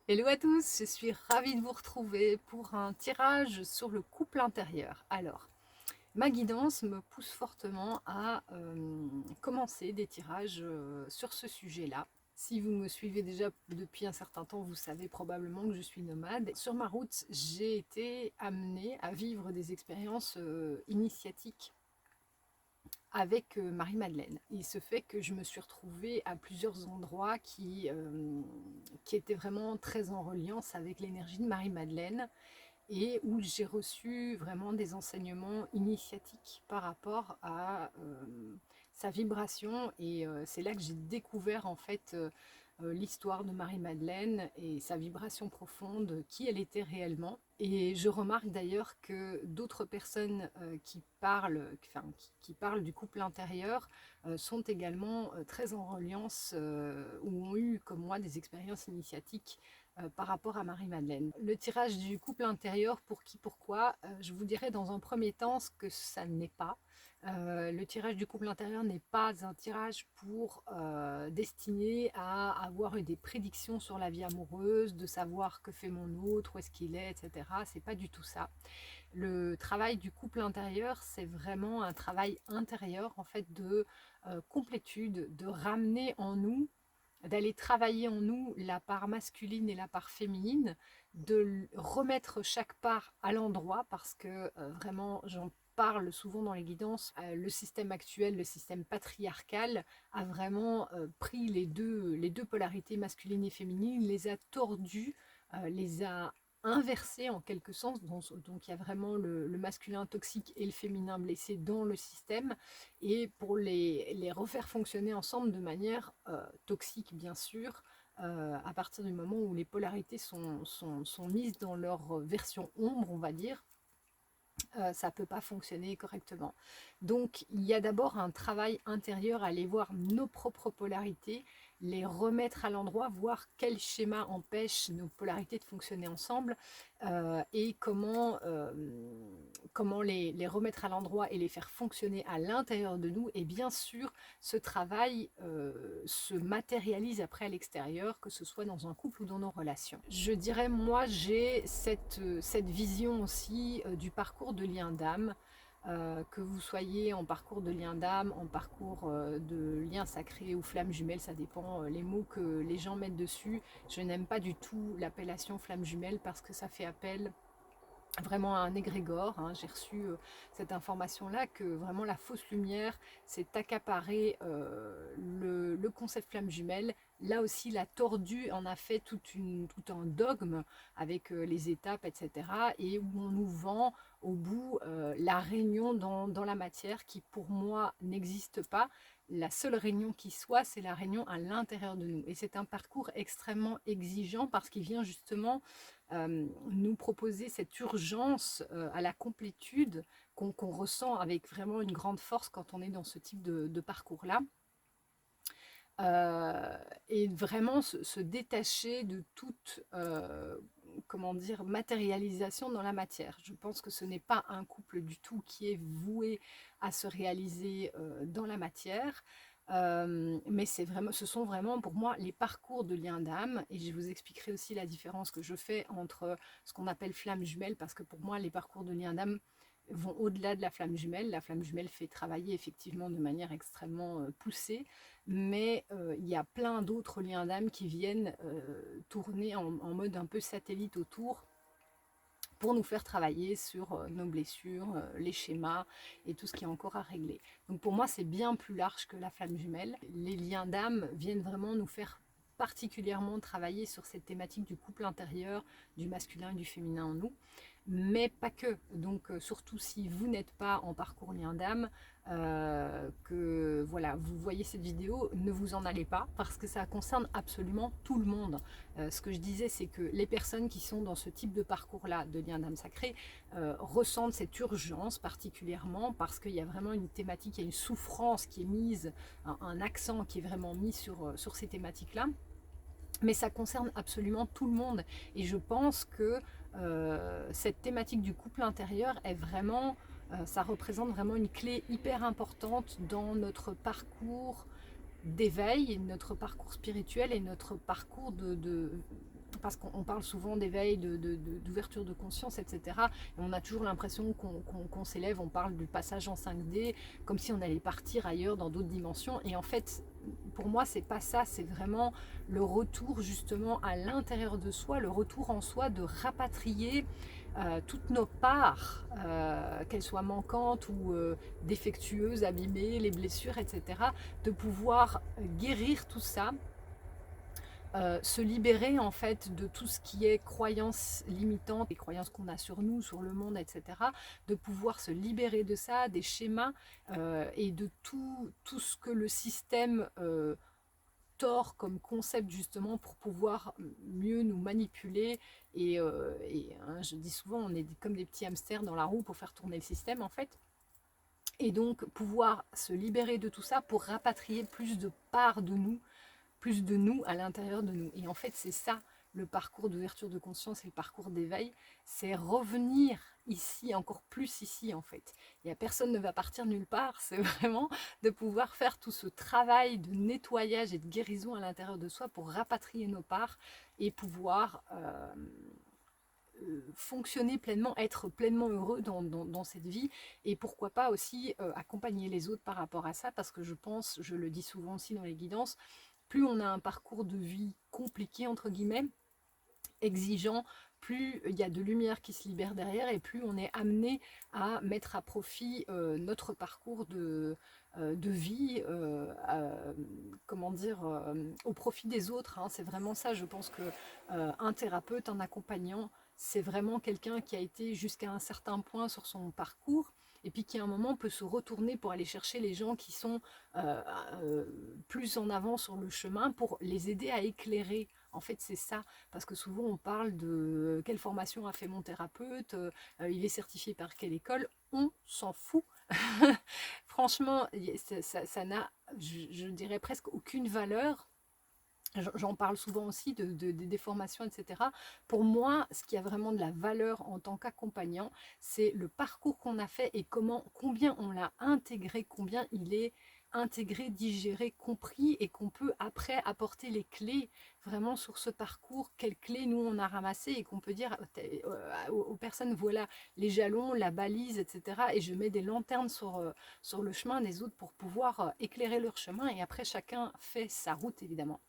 Hello à tous, je suis ravie de vous retrouver pour un tirage sur le couple intérieur. Alors, ma guidance me pousse fortement à commencer des tirages sur ce sujet-là. Si vous me suivez déjà depuis un certain temps, vous savez probablement que je suis nomade. Sur ma route, j'ai été amenée à vivre des expériences initiatiques avec Marie-Madeleine. Il se fait que je me suis retrouvée à plusieurs endroits qui étaient vraiment très en reliance avec l'énergie de Marie-Madeleine et où j'ai reçu vraiment des enseignements initiatiques par rapport à sa vibration. Et c'est là que j'ai découvert en fait l'histoire de Marie-Madeleine et sa vibration profonde, qui elle était réellement. Et je remarque d'ailleurs que d'autres personnes qui parlent du couple intérieur sont également très en reliance ou ont eu, comme moi, des expériences initiatiques par rapport à Marie-Madeleine. Le tirage du couple intérieur, pour qui, pourquoi, je vous dirais dans un premier temps ce que ça n'est pas. Le tirage du couple intérieur n'est pas un tirage pour destiné à avoir des prédictions sur la vie amoureuse, de savoir que fait mon autre, où est-ce qu'il est, etc. C'est pas du tout ça. Le travail du couple intérieur, c'est vraiment un travail intérieur en fait de complétude, de ramener en nous, d'aller travailler en nous la part masculine et la part féminine, de remettre chaque part à l'endroit parce que vraiment j'en parle souvent dans les guidances, le système actuel, le système patriarcal a vraiment pris les deux polarités masculines et féminines, les a tordues, les a inversées en quelque sens, donc il y a vraiment le masculin toxique et le féminin blessé dans le système, et pour les refaire fonctionner ensemble de manière toxique, bien sûr, à partir du moment où les polarités sont mises dans leur version ombre, on va dire, ça ne peut pas fonctionner correctement. Donc il y a d'abord un travail intérieur à aller voir nos propres polarités, les remettre à l'endroit, voir quel schéma empêche nos polarités de fonctionner ensemble, et comment les remettre à l'endroit et les faire fonctionner à l'intérieur de nous. Et bien sûr, ce travail se matérialise après à l'extérieur, que ce soit dans un couple ou dans nos relations. Je dirais, moi, j'ai cette vision aussi du parcours de lien d'âme. Que vous soyez en parcours de lien d'âme, en parcours de lien sacré ou flamme jumelle, ça dépend les mots que les gens mettent dessus. Je n'aime pas du tout l'appellation flamme jumelle parce que ça fait appel vraiment à un égrégore, hein. J'ai reçu cette information-là que vraiment la fausse lumière s'est accaparée le concept flamme jumelle. Là aussi, la tordue en a fait tout un dogme avec les étapes, etc. Et où on nous vend au bout la réunion dans la matière qui, pour moi, n'existe pas. La seule réunion qui soit, c'est la réunion à l'intérieur de nous. Et c'est un parcours extrêmement exigeant parce qu'il vient justement nous proposer cette urgence à la complétude qu'on ressent avec vraiment une grande force quand on est dans ce type de parcours-là. Euh, et vraiment se détacher de toute comment dire, matérialisation dans la matière. Je pense que ce n'est pas un couple du tout qui est voué à se réaliser dans la matière. Mais ce sont vraiment pour moi les parcours de lien d'âme, et je vous expliquerai aussi la différence que je fais entre ce qu'on appelle flamme jumelle, parce que pour moi les parcours de lien d'âme vont au-delà de la flamme jumelle. La flamme jumelle fait travailler effectivement de manière extrêmement poussée, mais il y a plein d'autres liens d'âme qui viennent tourner en mode un peu satellite autour pour nous faire travailler sur nos blessures, les schémas et tout ce qui est encore à régler. Donc pour moi, c'est bien plus large que la flamme jumelle. Les liens d'âme viennent vraiment nous faire particulièrement travailler sur cette thématique du couple intérieur, du masculin et du féminin en nous, mais pas que. Donc surtout si vous n'êtes pas en parcours lien d'âme, que voilà, vous voyez cette vidéo, ne vous en allez pas parce que ça concerne absolument tout le monde. Ce que je disais, c'est que les personnes qui sont dans ce type de parcours-là de lien d'âme sacrée ressentent cette urgence particulièrement parce qu'il y a vraiment une thématique, il y a une souffrance qui est mise, un accent qui est vraiment mis sur ces thématiques-là. Mais ça concerne absolument tout le monde. Et je pense que cette thématique du couple intérieur est vraiment, ça représente vraiment une clé hyper importante dans notre parcours d'éveil, notre parcours spirituel et notre parcours parce qu'on parle souvent d'éveil, d'ouverture de conscience, etc. Et on a toujours l'impression qu'on s'élève, on parle du passage en 5D, comme si on allait partir ailleurs dans d'autres dimensions. Et en fait, pour moi, c'est pas ça, c'est vraiment le retour justement à l'intérieur de soi, le retour en soi, de rapatrier toutes nos parts, qu'elles soient manquantes ou défectueuses, abîmées, les blessures, etc., de pouvoir guérir tout ça, se libérer en fait de tout ce qui est croyances limitantes, les croyances qu'on a sur nous, sur le monde, etc., de pouvoir se libérer de ça, des schémas et de tout ce que le système tord comme concept justement pour pouvoir mieux nous manipuler et je dis souvent on est comme des petits hamsters dans la roue pour faire tourner le système en fait, et donc pouvoir se libérer de tout ça pour rapatrier plus de parts de nous, plus de nous à l'intérieur de nous. Et en fait, c'est ça le parcours d'ouverture de conscience et le parcours d'éveil, c'est revenir ici, encore plus ici en fait. Et personne ne va partir nulle part, c'est vraiment de pouvoir faire tout ce travail de nettoyage et de guérison à l'intérieur de soi pour rapatrier nos parts et pouvoir fonctionner pleinement, être pleinement heureux dans cette vie, et pourquoi pas aussi accompagner les autres par rapport à ça, parce que je pense, je le dis souvent aussi dans les guidances, plus on a un parcours de vie compliqué, entre guillemets, exigeant, plus il y a de lumière qui se libère derrière et plus on est amené à mettre à profit notre parcours de vie, comment dire, au profit des autres, hein. C'est vraiment ça, je pense que un thérapeute, un accompagnant, c'est vraiment quelqu'un qui a été jusqu'à un certain point sur son parcours et puis qui à un moment peut se retourner pour aller chercher les gens qui sont euh, euh, plus en avant sur le chemin pour les aider à éclairer. En fait, c'est ça, parce que souvent on parle de quelle formation a fait mon thérapeute, il est certifié par quelle école, on s'en fout. Franchement, ça n'a, je dirais presque aucune valeur. J'en parle souvent aussi des formations, etc. Pour moi, ce qui a vraiment de la valeur en tant qu'accompagnant, c'est le parcours qu'on a fait et combien on l'a intégré, combien il est intégré, digéré, compris, et qu'on peut après apporter les clés vraiment sur ce parcours, quelles clés nous on a ramassées, et qu'on peut dire aux personnes, voilà les jalons, la balise, etc. Et je mets des lanternes sur le chemin des autres pour pouvoir éclairer leur chemin, et après chacun fait sa route évidemment.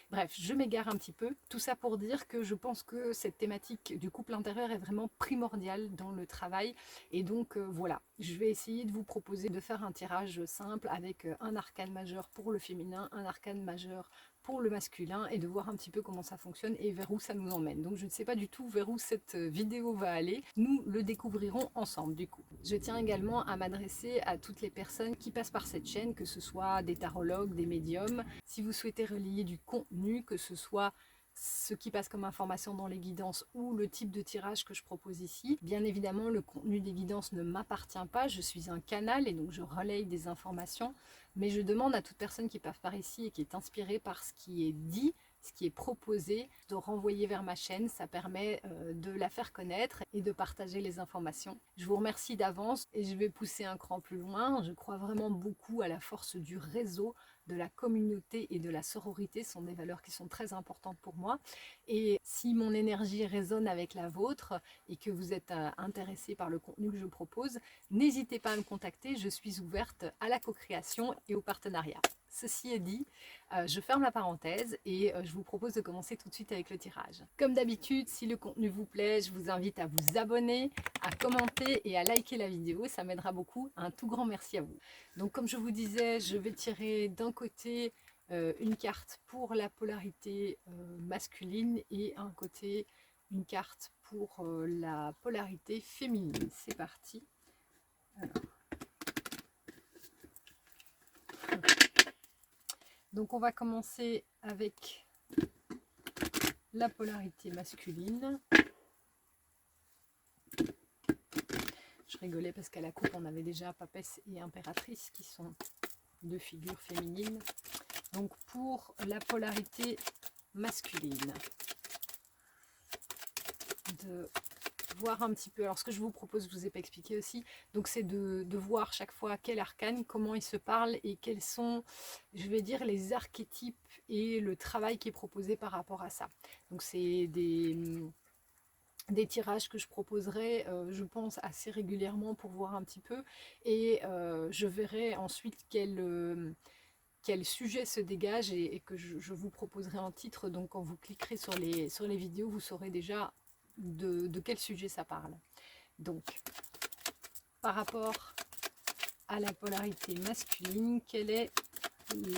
Bref, je m'égare un petit peu. Tout ça pour dire que je pense que cette thématique du couple intérieur est vraiment primordiale dans le travail. Et donc voilà, je vais essayer de vous proposer de faire un tirage simple avec un arcane majeur pour le féminin, un arcane majeur pour le masculin, et de voir un petit peu comment ça fonctionne et vers où ça nous emmène. Donc je ne sais pas du tout vers où cette vidéo va aller. Nous le découvrirons ensemble du coup. Je tiens également à m'adresser à toutes les personnes qui passent par cette chaîne, que ce soit des tarologues, des médiums. Si vous souhaitez relayer du contenu, que ce soit ce qui passe comme information dans les guidances ou le type de tirage que je propose ici. Bien évidemment, le contenu des guidances ne m'appartient pas, je suis un canal et donc je relaye des informations, mais je demande à toute personne qui passe par ici et qui est inspirée par ce qui est dit, ce qui est proposé, de renvoyer vers ma chaîne. Ça permet de la faire connaître et de partager les informations. Je vous remercie d'avance et je vais pousser un cran plus loin. Je crois vraiment beaucoup à la force du réseau, de la communauté et de la sororité. Ce sont des valeurs qui sont très importantes pour moi. Et si mon énergie résonne avec la vôtre et que vous êtes intéressé par le contenu que je propose, n'hésitez pas à me contacter. Je suis ouverte à la co-création et au partenariat. Ceci est dit, je ferme la parenthèse et je vous propose de commencer tout de suite avec le tirage. Comme d'habitude, si le contenu vous plaît, je vous invite à vous abonner, à commenter et à liker la vidéo, ça m'aidera beaucoup. Un tout grand merci à vous. Donc comme je vous disais, je vais tirer d'un côté une carte pour la polarité masculine et un côté une carte pour la polarité féminine. C'est parti. Alors. Donc on va commencer avec la polarité masculine. Je rigolais parce qu'à la coupe on avait déjà Papesse et Impératrice qui sont deux figures féminines. Donc pour la polarité masculine de voir un petit peu, alors ce que je vous propose, je ne vous ai pas expliqué aussi, donc c'est de voir chaque fois quel arcane, comment il se parle et quels sont, je vais dire, les archétypes et le travail qui est proposé par rapport à ça. Donc c'est des tirages que je proposerai, je pense, assez régulièrement pour voir un petit peu, et je verrai ensuite quel sujet se dégage et que je vous proposerai en titre. Donc quand vous cliquerez sur les vidéos, vous saurez déjà de quel sujet ça parle. Donc, par rapport à la polarité masculine, quel est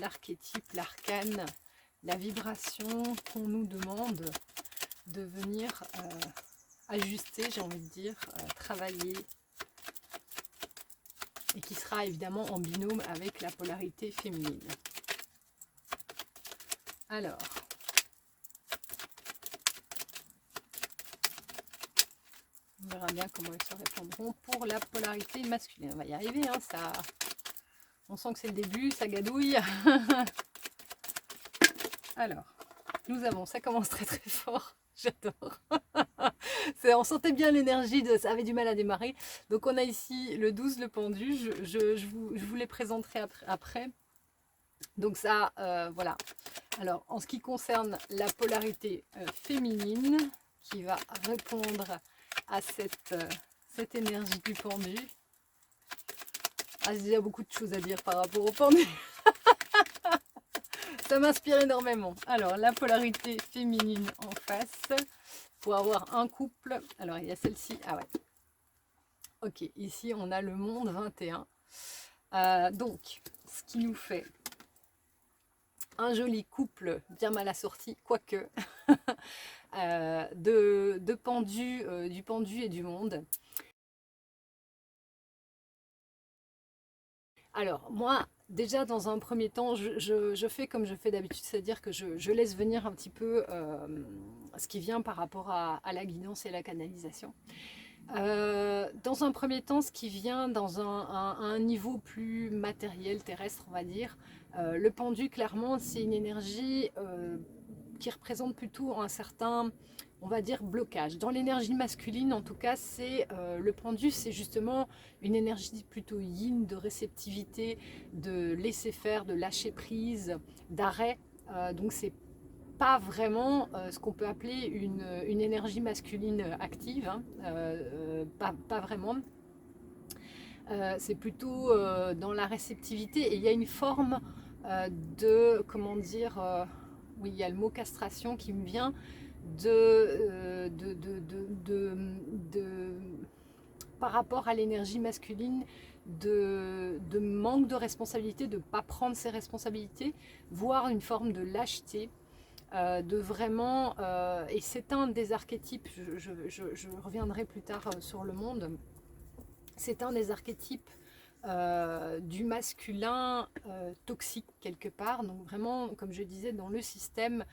l'archétype, l'arcane, la vibration qu'on nous demande de venir ajuster, j'ai envie de dire, travailler, et qui sera évidemment en binôme avec la polarité féminine. Alors, on verra bien comment ils se répondront pour la polarité masculine. On va y arriver, hein, ça. On sent que c'est le début, ça gadouille. Alors, nous avons, ça commence très très fort. J'adore. On sentait bien l'énergie, ça avait du mal à démarrer. Donc on a ici le 12, le pendu. Je vous les présenterai après. Donc ça, voilà. Alors, en ce qui concerne la polarité féminine, qui va répondre à cette énergie du pendu. Ah, j'ai déjà beaucoup de choses à dire par rapport au pendu. Ça m'inspire énormément. Alors, la polarité féminine en face, pour avoir un couple. Alors, il y a celle-ci. Ah ouais. Ok, ici, on a le monde 21. Donc, ce qui nous fait un joli couple bien mal assorti, quoique, de pendu, du pendu et du monde. Alors, moi, déjà, dans un premier temps, je fais comme je fais d'habitude, c'est-à-dire que je laisse venir un petit peu ce qui vient par rapport à la guidance et la canalisation. Dans un premier temps, ce qui vient dans un niveau plus matériel, terrestre, on va dire, le pendu, clairement, c'est une énergie qui représente plutôt un certain, on va dire, blocage. Dans l'énergie masculine, en tout cas, c'est le pendu, c'est justement une énergie plutôt yin, de réceptivité, de laisser faire, de lâcher prise, d'arrêt. Donc c'est pas vraiment ce qu'on peut appeler une énergie masculine active, hein, pas vraiment. C'est plutôt dans la réceptivité, et il y a une forme de, comment dire, oui, il y a le mot castration qui me vient, de par rapport à l'énergie masculine, de manque de responsabilité, de ne pas prendre ses responsabilités, voire une forme de lâcheté. De vraiment, et c'est un des archétypes, je reviendrai plus tard sur le monde, c'est un des archétypes du masculin toxique quelque part. Donc vraiment, comme je disais, dans le système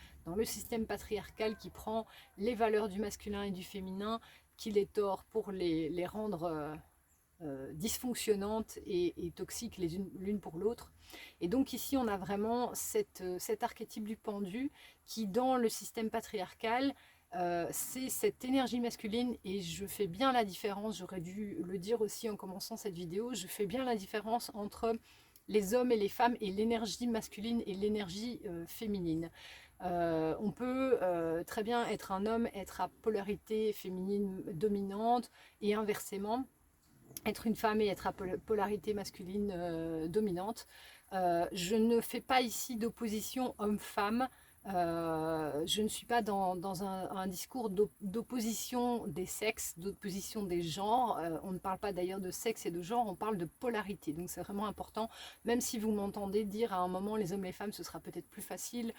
patriarcal qui prend les valeurs du masculin et du féminin, qui les tord pour les rendre dysfonctionnantes et toxiques l'une pour l'autre. Et donc ici, on a vraiment cet archétype du pendu qui, dans le système patriarcal, c'est cette énergie masculine, et je fais bien la différence, j'aurais dû le dire aussi en commençant cette vidéo, je fais bien la différence entre les hommes et les femmes et l'énergie masculine et l'énergie féminine. On peut très bien être un homme, être à polarité féminine dominante, et inversement, être une femme et être à polarité masculine dominante. Je ne fais pas ici d'opposition homme-femme. Je ne suis pas dans un discours d'opposition des sexes, d'opposition des genres. On ne parle pas d'ailleurs de sexe et de genre, on parle de polarité. Donc c'est vraiment important, même si vous m'entendez dire à un moment les hommes et les femmes, ce sera peut-être plus facile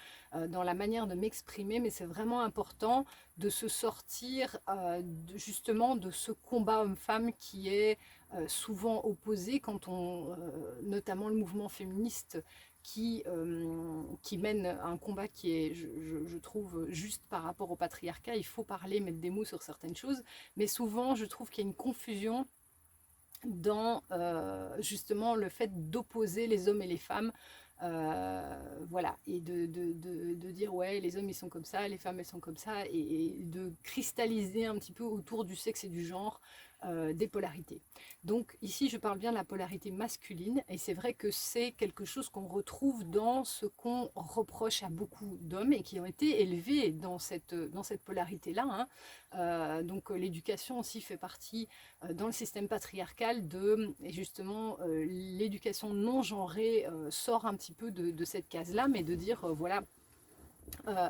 dans la manière de m'exprimer, mais c'est vraiment important de se sortir justement de ce combat homme-femme qui est souvent opposé quand on, notamment le mouvement féministe qui mène un combat qui est, je trouve, juste par rapport au patriarcat. Il faut parler, mettre des mots sur certaines choses, mais souvent je trouve qu'il y a une confusion dans justement le fait d'opposer les hommes et les femmes. Voilà, et de dire ouais, les hommes ils sont comme ça, les femmes elles sont comme ça, et de cristalliser un petit peu autour du sexe et du genre des polarités. Donc ici je parle bien de la polarité masculine, et c'est vrai que c'est quelque chose qu'on retrouve dans ce qu'on reproche à beaucoup d'hommes et qui ont été élevés dans cette polarité-là, hein. Donc l'éducation aussi fait partie dans le système patriarcal et justement l'éducation non genrée sort un petit peu de cette case-là, mais de dire voilà, euh,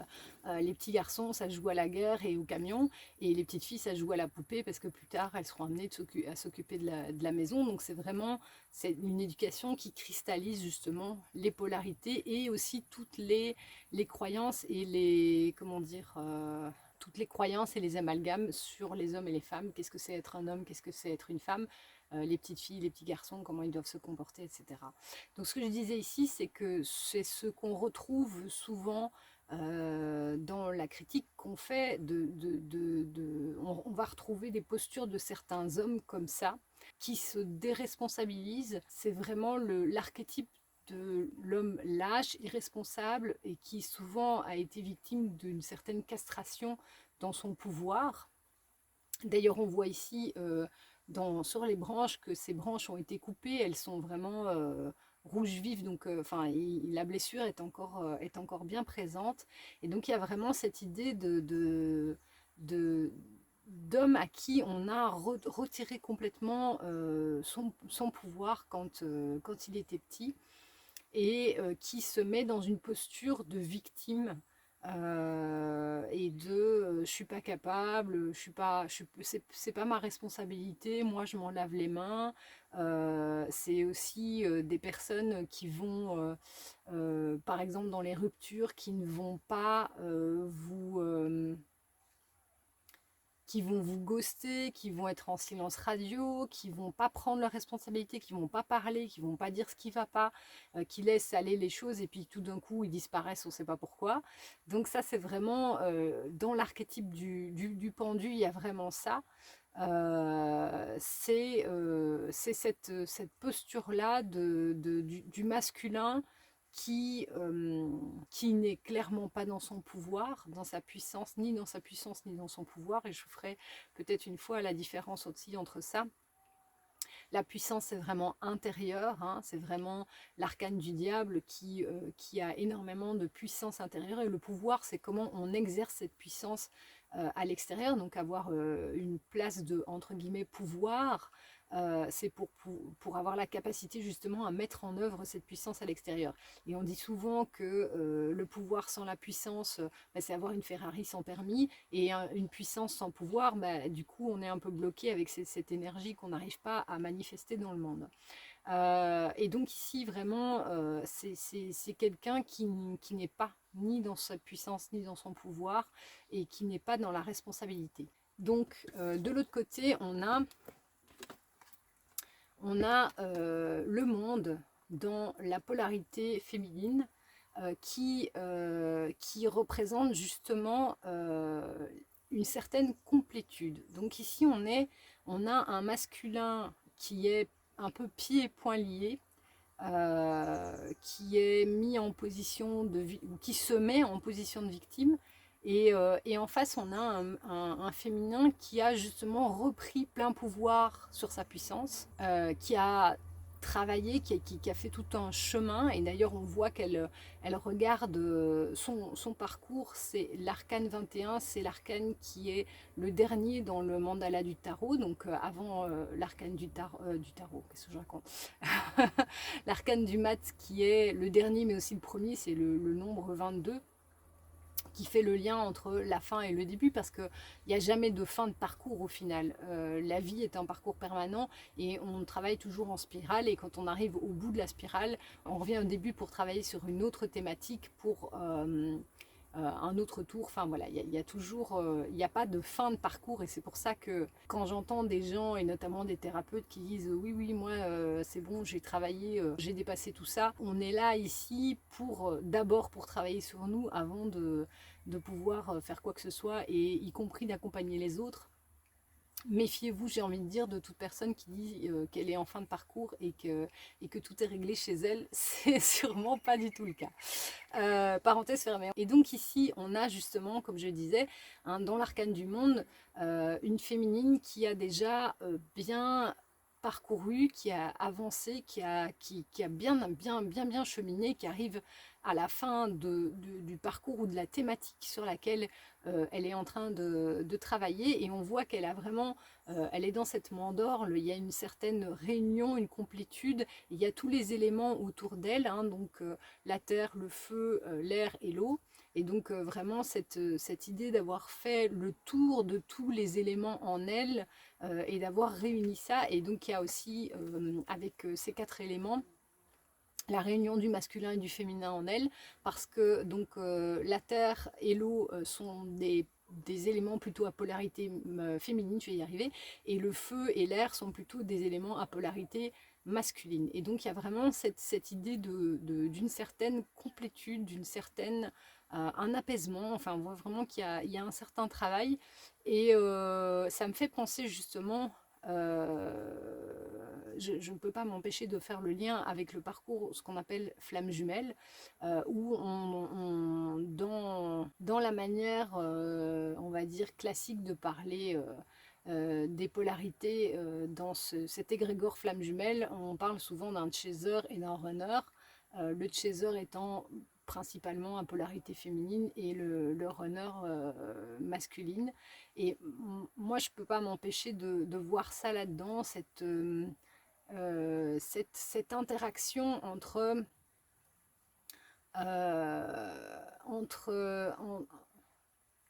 les petits garçons ça joue à la guerre et au camion, et les petites filles ça joue à la poupée parce que plus tard elles seront amenées à s'occuper de la maison. Donc c'est une éducation qui cristallise justement les polarités et aussi toutes les croyances et les, comment dire, toutes les croyances et les amalgames sur les hommes et les femmes. Qu'est-ce que c'est être un homme, qu'est-ce que c'est être une femme, les petites filles, les petits garçons, comment ils doivent se comporter, etc. Donc ce que je disais ici, c'est que c'est ce qu'on retrouve souvent dans la critique qu'on fait. On va retrouver des postures de certains hommes comme ça, qui se déresponsabilisent. C'est vraiment l'archétype de l'homme lâche, irresponsable, et qui souvent a été victime d'une certaine castration dans son pouvoir. D'ailleurs, on voit ici sur les branches que ces branches ont été coupées, elles sont vraiment rouges vives, donc la blessure est encore bien présente. Et donc il y a vraiment cette idée de d'homme à qui on a retiré complètement son pouvoir quand il était petit, et qui se met dans une posture de victime, et je suis pas capable, c'est pas ma responsabilité, moi je m'en lave les mains. C'est aussi des personnes qui vont par exemple dans les ruptures, qui vont vous ghoster, qui vont être en silence radio, qui vont pas prendre leurs responsabilités, qui vont pas parler, qui vont pas dire ce qui va pas, qui laissent aller les choses et puis tout d'un coup ils disparaissent, on sait pas pourquoi. Donc ça c'est vraiment dans l'archétype du pendu, il y a vraiment ça. C'est cette posture-là du masculin qui n'est clairement pas dans son pouvoir, dans sa puissance, ni dans sa puissance, ni dans son pouvoir. Et je ferai peut-être une fois la différence aussi entre ça. La puissance, c'est vraiment intérieur, hein, c'est vraiment l'arcane du diable qui a énormément de puissance intérieure. Et le pouvoir, c'est comment on exerce cette puissance à l'extérieur. Donc avoir une place de, entre guillemets, pouvoir, c'est pour avoir la capacité justement à mettre en œuvre cette puissance à l'extérieur. Et on dit souvent que le pouvoir sans la puissance, c'est avoir une Ferrari sans permis, et une puissance sans pouvoir, du coup on est un peu bloqué avec cette énergie qu'on n'arrive pas à manifester dans le monde. Et donc ici vraiment c'est quelqu'un qui n'est pas ni dans sa puissance ni dans son pouvoir, et qui n'est pas dans la responsabilité. Donc de l'autre côté on a le monde dans la polarité féminine qui représente justement une certaine complétude. Donc ici on a un masculin qui est un peu pieds et poings liés, qui est mis en position qui se met en position de victime, et en face on a un féminin qui a justement repris plein pouvoir sur sa puissance, qui a travaillé, qui a fait tout un chemin. Et d'ailleurs on voit elle regarde son parcours. C'est l'arcane 21, c'est l'arcane qui est le dernier dans le mandala du tarot, donc avant l'arcane du tarot, qu'est-ce que je raconte, l'arcane du mat qui est le dernier mais aussi le premier, c'est le nombre 22, qui fait le lien entre la fin et le début, parce qu'il n'y a jamais de fin de parcours au final. La vie est un parcours permanent et on travaille toujours en spirale, et quand on arrive au bout de la spirale, on revient au début pour travailler sur une autre thématique, pour un autre tour. Enfin voilà, il y a toujours, il n'y a pas de fin de parcours. Et c'est pour ça que quand j'entends des gens, et notamment des thérapeutes, qui disent oui oui moi c'est bon, j'ai travaillé, j'ai dépassé tout ça, on est là ici pour d'abord pour travailler sur nous avant de pouvoir faire quoi que ce soit, et y compris d'accompagner les autres. méfiez-vous, j'ai envie de dire, de toute personne qui dit qu'elle est en fin de parcours et que tout est réglé chez elle. C'est sûrement pas du tout le cas. Parenthèse fermée. Et donc ici, on a justement, comme je disais, hein, dans l'arcane du monde, une féminine qui a déjà bien parcouru, qui a avancé, qui a bien cheminé, qui arrive à la fin du parcours ou de la thématique sur laquelle elle est en train de travailler, et on voit qu'elle a vraiment, elle est dans cette mandorle, il y a une certaine réunion, une complétude, il y a tous les éléments autour d'elle, hein, donc la terre, le feu, l'air et l'eau. Et donc vraiment cette idée d'avoir fait le tour de tous les éléments en elle et d'avoir réuni ça. Et donc il y a aussi avec ces 4 éléments la réunion du masculin et du féminin en elle, parce que donc la terre et l'eau sont des éléments plutôt à polarité féminine, je vais y arriver, et le feu et l'air sont plutôt des éléments à polarité masculine. Et donc il y a vraiment cette idée d'une certaine complétude, d'une certaine un apaisement, enfin on voit vraiment qu'il y a un certain travail, et ça me fait penser justement je ne peux pas m'empêcher de faire le lien avec le parcours, ce qu'on appelle flamme jumelle, où dans la manière, on va dire, classique de parler des polarités dans cet égrégore flamme jumelle, on parle souvent d'un chaser et d'un runner, le chaser étant principalement à polarité féminine et le runner masculine. Et moi, je ne peux pas m'empêcher de voir ça là-dedans, cette interaction entre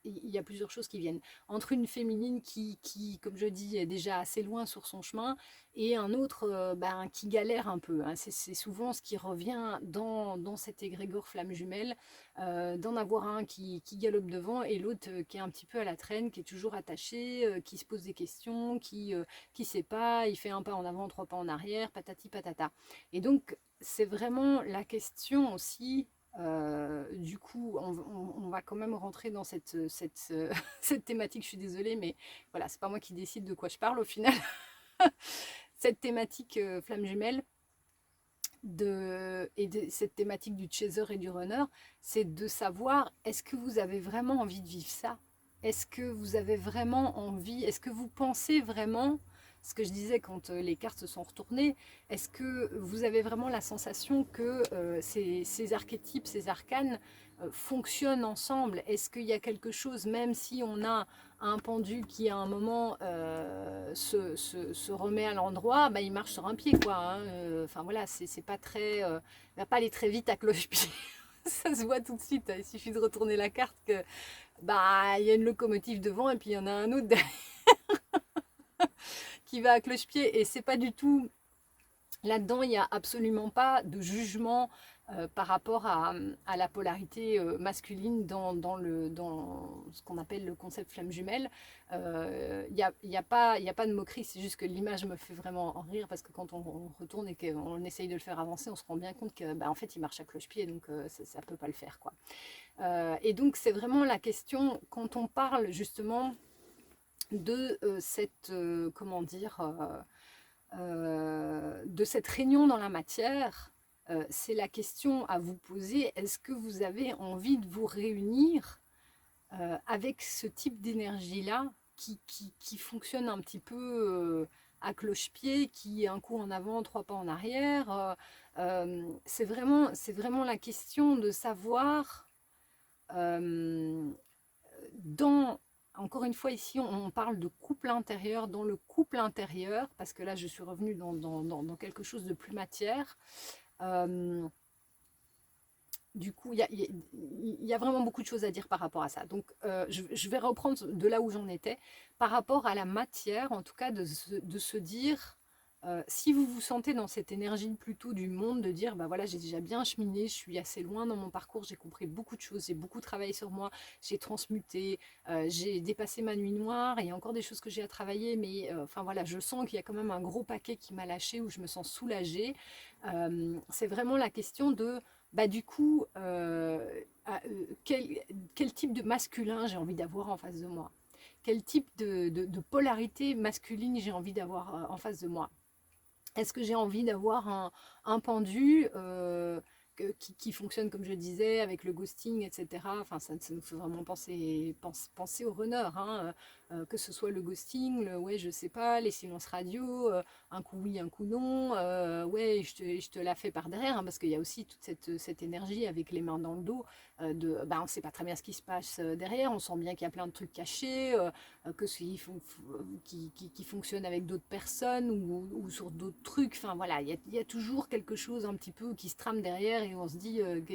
il y a plusieurs choses qui viennent. Entre une féminine qui, comme je dis, est déjà assez loin sur son chemin, et un autre qui galère un peu, hein. C'est souvent ce qui revient dans cet égrégore flamme jumelle, d'en avoir un qui galope devant et l'autre qui est un petit peu à la traîne, qui est toujours attaché, qui se pose des questions, qui sait pas, il fait un pas en avant, 3 pas en arrière, patati patata. Et donc, c'est vraiment la question aussi. Du coup, on va quand même rentrer dans cette thématique. Je suis désolée, mais voilà, c'est pas moi qui décide de quoi je parle au final. Cette thématique flamme jumelle cette thématique du chaser et du runner, c'est de savoir, est-ce que vous avez vraiment envie de vivre ça? Est-ce que vous avez vraiment envie? Est-ce que vous pensez vraiment, ce que je disais quand les cartes se sont retournées, est-ce que vous avez vraiment la sensation que ces archétypes, ces arcanes fonctionnent ensemble? Est-ce qu'il y a quelque chose, même si on a un pendu qui à un moment se remet à l'endroit, bah, il marche sur un pied, quoi, hein. Enfin voilà, c'est pas très, il va pas aller très vite à cloche-pied. Ça se voit tout de suite, il suffit de retourner la carte que bah il y a une locomotive devant et puis il y en a un autre qui va à cloche-pied, et c'est pas du tout là-dedans, il n'y a absolument pas de jugement par rapport à la polarité masculine dans ce qu'on appelle le concept flamme jumelle. Il y a pas de moquerie, c'est juste que l'image me fait vraiment rire, parce que quand on retourne et qu'on essaye de le faire avancer, on se rend bien compte que bah, en fait il marche à cloche-pied, donc ça ne peut pas le faire, quoi. Et donc c'est vraiment la question, quand on parle justement de cette, comment dire, de cette réunion dans la matière, c'est la question à vous poser, est-ce que vous avez envie de vous réunir avec ce type d'énergie-là qui fonctionne un petit peu à cloche-pied, qui est un coup en avant, 3 pas en arrière. C'est vraiment la question de savoir dans, encore une fois ici on parle de couple intérieur, dans le couple intérieur, parce que là je suis revenue dans quelque chose de plus matière. Du coup, il y a vraiment beaucoup de choses à dire par rapport à ça. Donc, je vais reprendre de là où j'en étais. Par rapport à la matière, en tout cas, de se dire, si vous vous sentez dans cette énergie plutôt du monde, de dire, bah voilà, j'ai déjà bien cheminé, je suis assez loin dans mon parcours, j'ai compris beaucoup de choses, j'ai beaucoup travaillé sur moi, j'ai transmuté, j'ai dépassé ma nuit noire, et il y a encore des choses que j'ai à travailler, mais enfin voilà, je sens qu'il y a quand même un gros paquet qui m'a lâché, où je me sens soulagée. C'est vraiment la question de bah, du coup, quel type de masculin j'ai envie d'avoir en face de moi? quel type de polarité masculine j'ai envie d'avoir en face de moi. Est-ce que j'ai envie d'avoir un pendu qui fonctionne comme je disais avec le ghosting, etc. Enfin, ça nous fait vraiment penser au runner, hein, que ce soit le ghosting, le ouais, je sais pas, les silences radio, un coup oui, un coup non, ouais, je te la fais par derrière, hein, parce qu'il y a aussi toute cette énergie avec les mains dans le dos, bah, on sait pas très bien ce qui se passe derrière, on sent bien qu'il y a plein de trucs cachés, qui fonctionnent avec d'autres personnes ou sur d'autres trucs. Enfin voilà, il y a toujours quelque chose un petit peu qui se trame derrière et on se dit que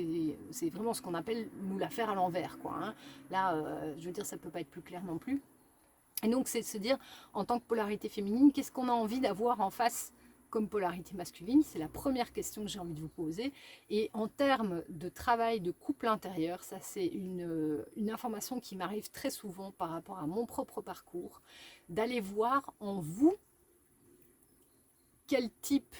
c'est vraiment ce qu'on appelle nous la faire à l'envers, quoi. Hein. Là, je veux dire, ça peut pas être plus clair non plus. Et donc, c'est de se dire, en tant que polarité féminine, qu'est-ce qu'on a envie d'avoir en face comme polarité masculine? C'est la première question que j'ai envie de vous poser. Et en termes de travail de couple intérieur, ça c'est une information qui m'arrive très souvent par rapport à mon propre parcours, d'aller voir en vous quel type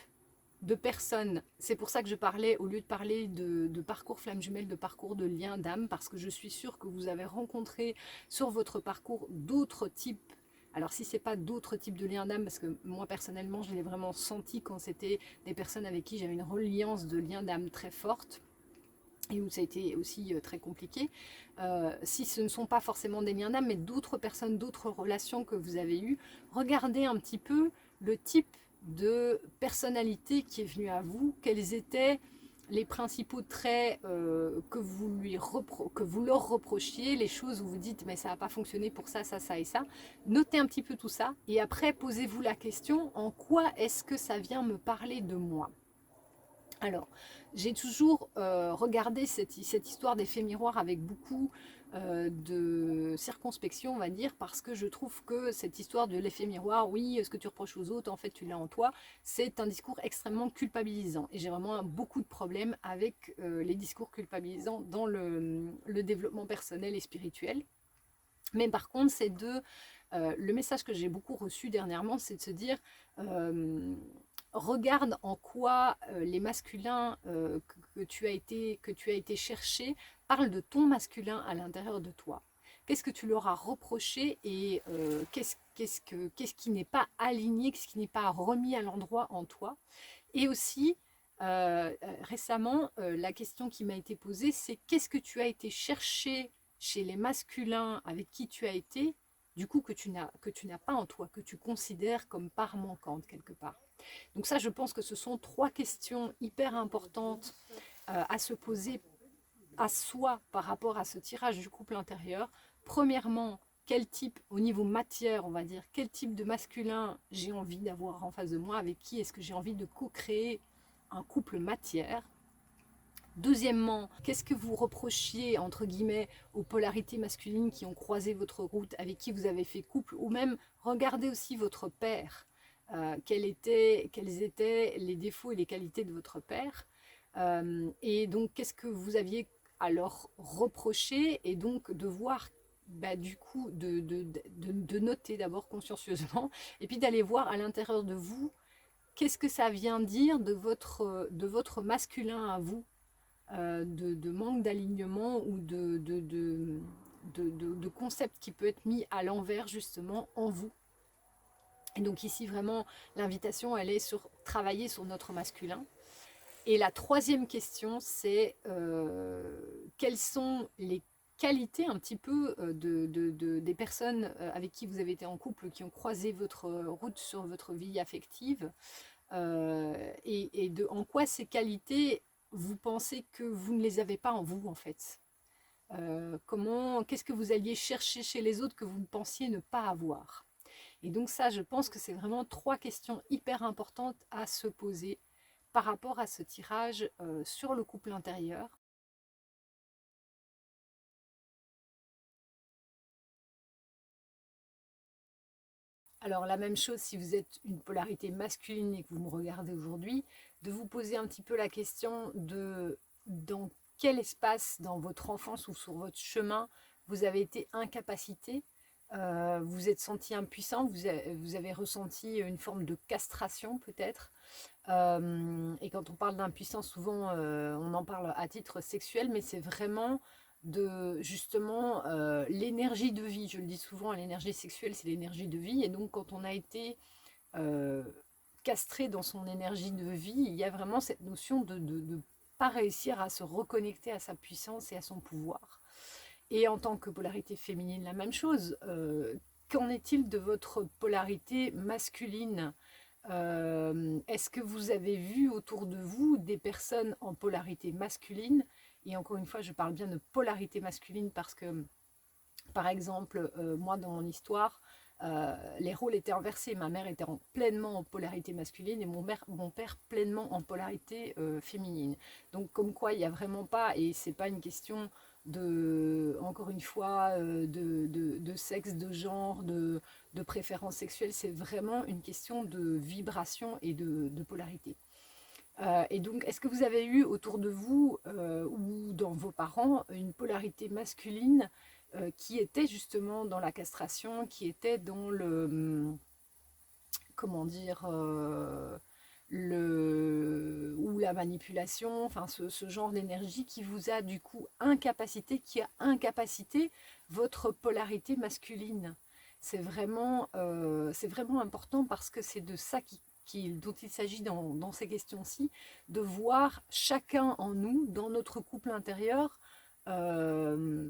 de personnes. C'est pour ça que je parlais, au lieu de parler de parcours flamme jumelle, de parcours de lien d'âme, parce que je suis sûre que vous avez rencontré sur votre parcours d'autres types. Alors si c'est pas d'autres types de liens d'âme, parce que moi personnellement je l'ai vraiment senti quand c'était des personnes avec qui j'avais une reliance de lien d'âme très forte, et où ça a été aussi très compliqué. Si ce ne sont pas forcément des liens d'âme, mais d'autres personnes, d'autres relations que vous avez eues, regardez un petit peu le type de personnalité qui est venu à vous, quels étaient les principaux traits que vous leur reprochiez, les choses où vous dites mais ça n'a pas fonctionné pour ça, ça, ça et ça. Notez un petit peu tout ça et après posez-vous la question en quoi est-ce que ça vient me parler de moi. Alors, j'ai toujours regardé cette histoire d'effet miroir avec beaucoup de circonspection, on va dire, parce que je trouve que cette histoire de l'effet miroir, oui, ce que tu reproches aux autres, en fait, tu l'as en toi, c'est un discours extrêmement culpabilisant. Et j'ai vraiment beaucoup de problèmes avec les discours culpabilisants dans le développement personnel et spirituel. Mais par contre, le message que j'ai beaucoup reçu dernièrement, c'est de se dire, regarde en quoi les masculins que tu as été chercher parlent de ton masculin à l'intérieur de toi. Qu'est-ce que tu leur as reproché et qu'est-ce qui n'est pas aligné, qu'est-ce qui n'est pas remis à l'endroit en toi. Et aussi, récemment, la question qui m'a été posée, c'est qu'est-ce que tu as été chercher chez les masculins avec qui tu as été, du coup que tu n'as pas en toi, que tu considères comme part manquante quelque part. Donc ça, je pense que ce sont trois questions hyper importantes à se poser à soi par rapport à ce tirage du couple intérieur. Premièrement, quel type, au niveau matière, on va dire, quel type de masculin j'ai envie d'avoir en face de moi, avec qui est-ce que j'ai envie de co-créer un couple matière. Deuxièmement, qu'est-ce que vous reprochiez, entre guillemets, aux polarités masculines qui ont croisé votre route, avec qui vous avez fait couple, ou même regardez aussi votre père. Quels étaient les défauts et les qualités de votre père. Et donc, qu'est-ce que vous aviez à leur reprocher et donc de voir bah, du coup de noter d'abord consciencieusement et puis d'aller voir à l'intérieur de vous qu'est-ce que ça vient dire de votre masculin à vous, de manque d'alignement ou de concept qui peut être mis à l'envers justement en vous. Et donc ici vraiment l'invitation elle est sur travailler sur notre masculin. Et la troisième question c'est quelles sont les qualités un petit peu des personnes avec qui vous avez été en couple, qui ont croisé votre route sur votre vie affective, en quoi ces qualités vous pensez que vous ne les avez pas en vous en fait. Qu'est-ce que vous alliez chercher chez les autres que vous pensiez ne pas avoir. Et donc ça, je pense que c'est vraiment trois questions hyper importantes à se poser par rapport à ce tirage sur le couple intérieur. Alors la même chose si vous êtes une polarité masculine et que vous me regardez aujourd'hui, de vous poser un petit peu la question de dans quel espace dans votre enfance ou sur votre chemin vous avez été incapacité, vous êtes senti impuissant, vous avez ressenti une forme de castration peut-être. Et quand on parle d'impuissance, souvent on en parle à titre sexuel, mais c'est vraiment de justement l'énergie de vie. Je le dis souvent, l'énergie sexuelle, c'est l'énergie de vie. Et donc, quand on a été euh, castré dans son énergie de vie, il y a vraiment cette notion de pas réussir à se reconnecter à sa puissance et à son pouvoir. Et en tant que polarité féminine, la même chose. Qu'en est-il de votre polarité masculine? Est-ce que vous avez vu autour de vous des personnes en polarité masculine? Et encore une fois, je parle bien de polarité masculine parce que, par exemple, moi dans mon histoire, les rôles étaient inversés. Ma mère était pleinement en polarité masculine et mon père pleinement en polarité féminine. Donc comme quoi il n'y a vraiment pas, et c'est pas une question de, encore une fois, de sexe, de genre, de préférence sexuelle, c'est vraiment une question de vibration et de polarité. Et donc, est-ce que vous avez eu autour de vous ou dans vos parents une polarité masculine qui était justement dans la castration, qui était dans le, comment dire, ou la manipulation, enfin ce genre d'énergie qui vous a du coup incapacité, qui a incapacité votre polarité masculine. C'est vraiment important parce que c'est de ça dont il s'agit dans ces questions-ci, de voir chacun en nous, dans notre couple intérieur, euh,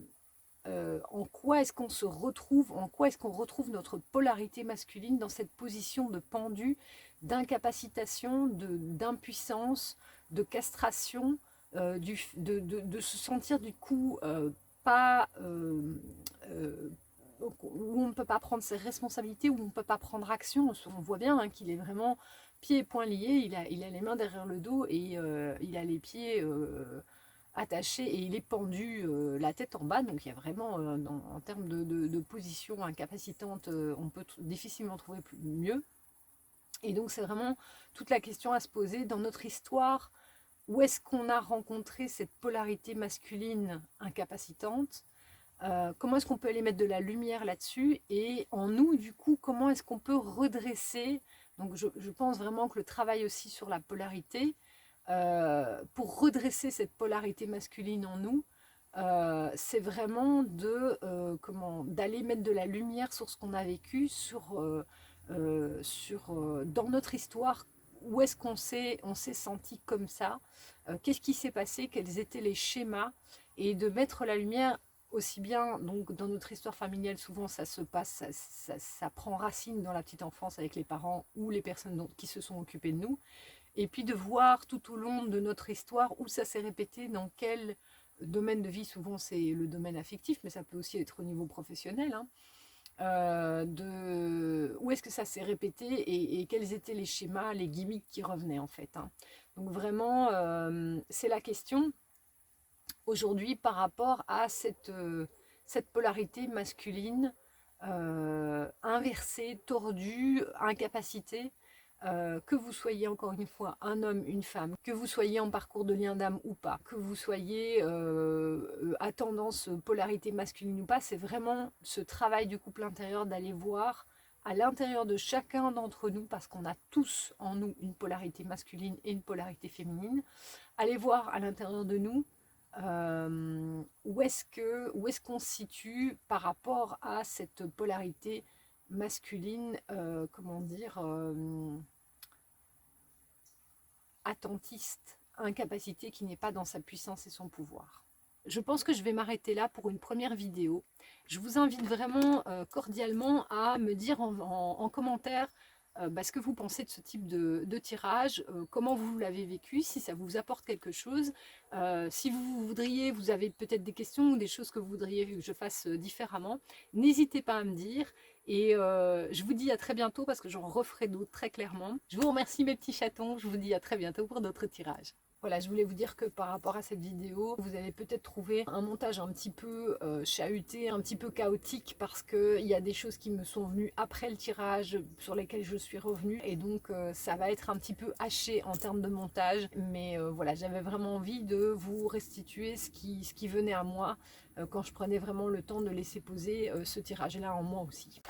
en quoi est-ce qu'on se retrouve, en quoi est-ce qu'on retrouve notre polarité masculine dans cette position de pendu, d'incapacitation, d'impuissance, de castration, de se sentir du coup pas... où on ne peut pas prendre ses responsabilités, où on ne peut pas prendre action. On voit bien hein, qu'il est vraiment pieds et poings liés, il a les mains derrière le dos et il a les pieds attaché et il est pendu la tête en bas, donc il y a vraiment en termes de position incapacitante, on peut difficilement trouver mieux. Et donc c'est vraiment toute la question à se poser dans notre histoire, où est-ce qu'on a rencontré cette polarité masculine incapacitante, comment est-ce qu'on peut aller mettre de la lumière là-dessus, et en nous du coup comment est-ce qu'on peut redresser, donc je pense vraiment que le travail aussi sur la polarité, pour redresser cette polarité masculine en nous, c'est vraiment d'aller mettre de la lumière sur ce qu'on a vécu, dans notre histoire, où est-ce on s'est senti comme ça, qu'est-ce qui s'est passé, quels étaient les schémas, et de mettre la lumière aussi bien donc dans notre histoire familiale, souvent ça se passe, ça prend racine dans la petite enfance avec les parents ou les personnes qui se sont occupées de nous, et puis de voir tout au long de notre histoire où ça s'est répété, dans quel domaine de vie, souvent c'est le domaine affectif, mais ça peut aussi être au niveau professionnel, hein, où est-ce que ça s'est répété et quels étaient les schémas, les gimmicks qui revenaient en fait. Hein. Donc vraiment, c'est la question aujourd'hui par rapport à cette polarité masculine inversée, tordue, incapacité, que vous soyez encore une fois un homme, une femme, que vous soyez en parcours de lien d'âme ou pas, que vous soyez à tendance polarité masculine ou pas, c'est vraiment ce travail du couple intérieur d'aller voir à l'intérieur de chacun d'entre nous, parce qu'on a tous en nous une polarité masculine et une polarité féminine, aller voir à l'intérieur de nous où est-ce qu'on se situe par rapport à cette polarité masculine, comment dire, attentiste, incapacité qui n'est pas dans sa puissance et son pouvoir. Je pense que je vais m'arrêter là pour une première vidéo. Je vous invite vraiment cordialement à me dire en commentaire ce que vous pensez de ce type de tirage, comment vous l'avez vécu, si ça vous apporte quelque chose. Si vous avez peut-être des questions ou des choses que vous voudriez que je fasse différemment, n'hésitez pas à me dire. Et je vous dis à très bientôt parce que j'en referai d'autres très clairement. Je vous remercie mes petits chatons, je vous dis à très bientôt pour d'autres tirages. Voilà, je voulais vous dire que par rapport à cette vidéo, vous avez peut-être trouvé un montage un petit peu chahuté, un petit peu chaotique, parce qu'il y a des choses qui me sont venues après le tirage, sur lesquelles je suis revenue, et donc ça va être un petit peu haché en termes de montage, mais voilà, j'avais vraiment envie de vous restituer ce qui venait à moi quand je prenais vraiment le temps de laisser poser ce tirage-là en moi aussi.